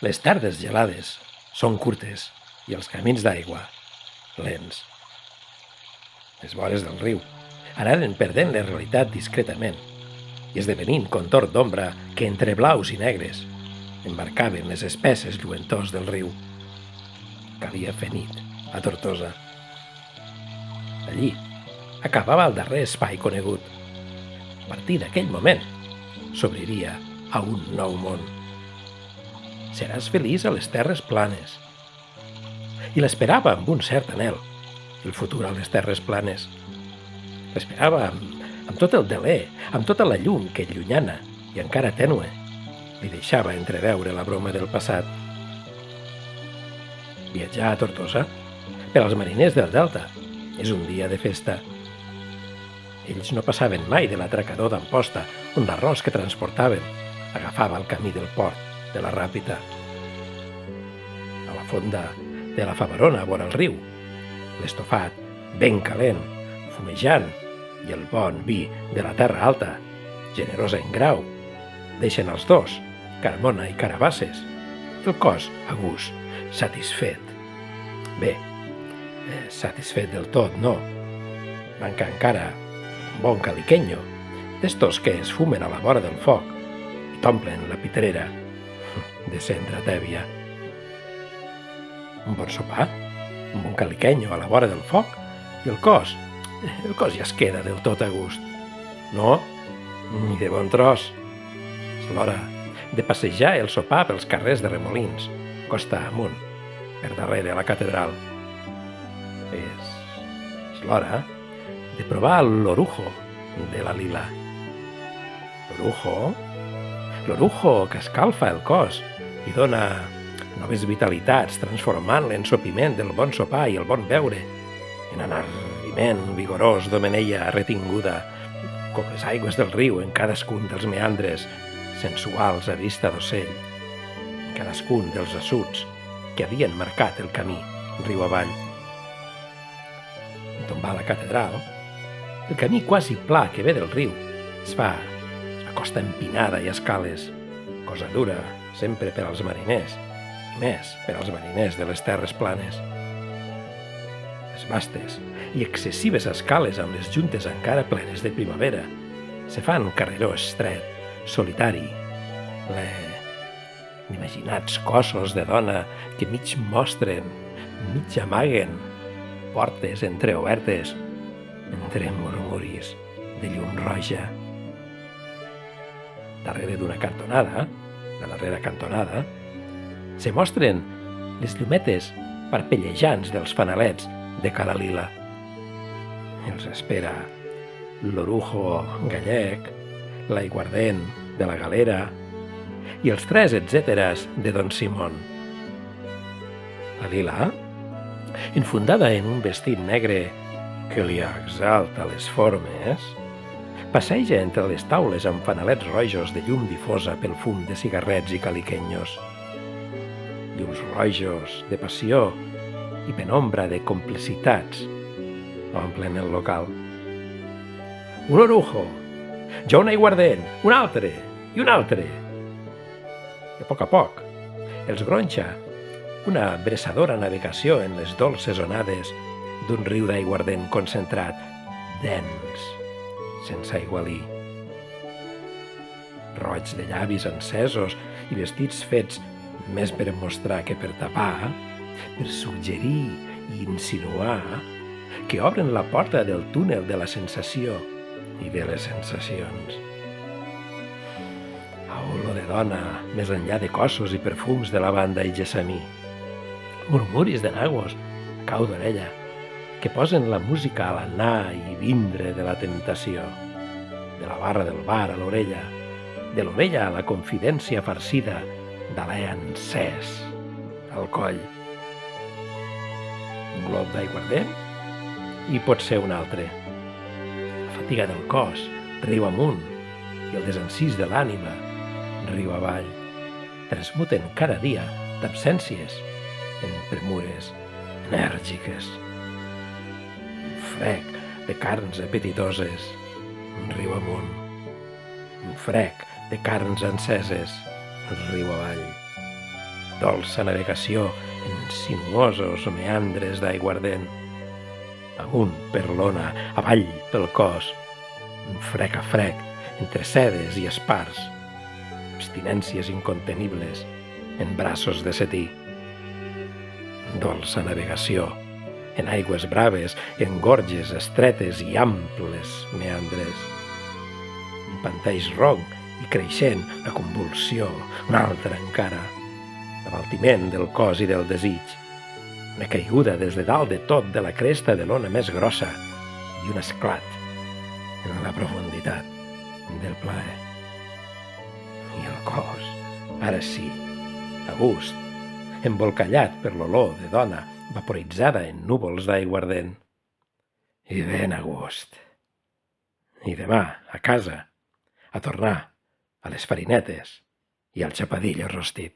Les tardes gelades són curtes i els camins d'aigua lents. Les vores del riu anaven perdent la realitat discretament i esdevenint contorn d'ombra que entre blaus i negres embarcaven les espesses lluentors del riu. Calia fer nit a Tortosa. Allí acabava el darrer espai conegut. A partir d'aquell moment s'obriria a un nou món. Seràs feliç a les terres planes. I l'esperava amb un cert anhel, el futur a les terres planes. L'esperava amb tot el deler, amb tota la llum que llunyana i encara tènue li deixava entreveure la broma del passat. Viatjar a Tortosa, per als mariners del Delta, és un dia de festa. Ells no passaven mai de l'atracador d'Amposta, on l'arròs que transportaven agafava el camí del port de la Ràpita. A la fonda de la Favarona, vora el riu, l'estofat ben calent, fumejant, i el bon vi de la Terra Alta, generosa en grau, deixen els dos, Carmona i Carabasses, el cos a gust, satisfet. Bé, satisfet del tot, no. Manca encara un bon caliqueño, d'estos que es fumen a la vora del foc i t'omplen la pitrera de cendra tèbia. Un bon sopar, un bon caliqueño a la vora del foc i el cos ja es queda del tot a gust. No, ni de bon tros. És l'hora de passejar el sopar pels carrers de Remolins, costa amunt, per darrere la catedral. És l'hora de provar l'orujo de la lila. L'orujo que escalfa el cos i dona noves vitalitats, transformant l'ensopiment del bon sopar i el bon beure en enardiment vigorós d'omenella retinguda, com les aigües del riu en cadascun dels meandres sensuals a vista d'ocell, en cadascun dels assuts que havien marcat el camí riu avall. En tombar la catedral, el camí quasi pla que ve del riu es fa a costa empinada i escales, cosa dura sempre per als mariners, i més per als mariners de les terres planes. Les vastes i excessives escales amb les juntes encara plenes de primavera se fan carreró estret, solitari, ple d'imaginats cossos de dona que mig mostren, mig amaguen, portes entreobertes, entre murmuris de llum roja. Darrere d'una cantonada, la darrera cantonada, se mostren les llumetes parpellejants dels fanalets de Cala Lila. Els espera l'orujo gallec, l'aiguardent de la Galera i els tres etcèteres de Don Simón. La Lila, enfundada en un vestit negre que li exalta les formes, passeja entre les taules amb fanalets rojos de llum difosa pel fum de cigarrets i caliquenyos. Llums rojos de passió i penombra de complicitats omplen el local. Un orujo, jo un aiguardent, un altre i un altre. I a poc, els gronxa una bressadora navegació en les dolces onades d'un riu d'aiguardent concentrat, dens, sense aigualir. Roig de llavis encesos i vestits fets més per mostrar que per tapar, per suggerir i insinuar que obren la porta del túnel de la sensació i de les sensacions. A olor de dona, més enllà de cossos i perfums de lavanda i gessamí. Murmuris de nagos, a cau d'orella, que posen la música a l'anar i vindre de la tentació, de la barra del bar a l'orella, de l'ovella a la confidència farcida d'alè encès al coll. Un glob d'aiguardent i pot ser un altre. La fatiga del cos, riu amunt, i el desencís de l'ànima, riu avall, transmuten cada dia d'absències en premures enèrgiques. Un frec de carns apetitoses, riu amunt. Un frec de carns enceses, riu avall. dolça navegació en sinuosos meandres d'aiguardent, amunt per l'ona, avall pel cos, un frec a frec entre sedes i espars, abstinències incontenibles en braços de setí. Dolça navegació en aigües braves, en gorges estretes i amples meandres. Un pantaix ronc i creixent, la convulsió, una altra encara, l'abaltiment del cos i del desig, una caiguda des de dalt de tot de la cresta de l'ona més grossa i un esclat en la profunditat del plaer. I el cos, ara sí, a gust, embolcallat per l'olor de dona vaporitzada en núvols d'aiguardent. I ben a gust. I demà, a casa, a tornar a les farinetes i al xapadillo rostit.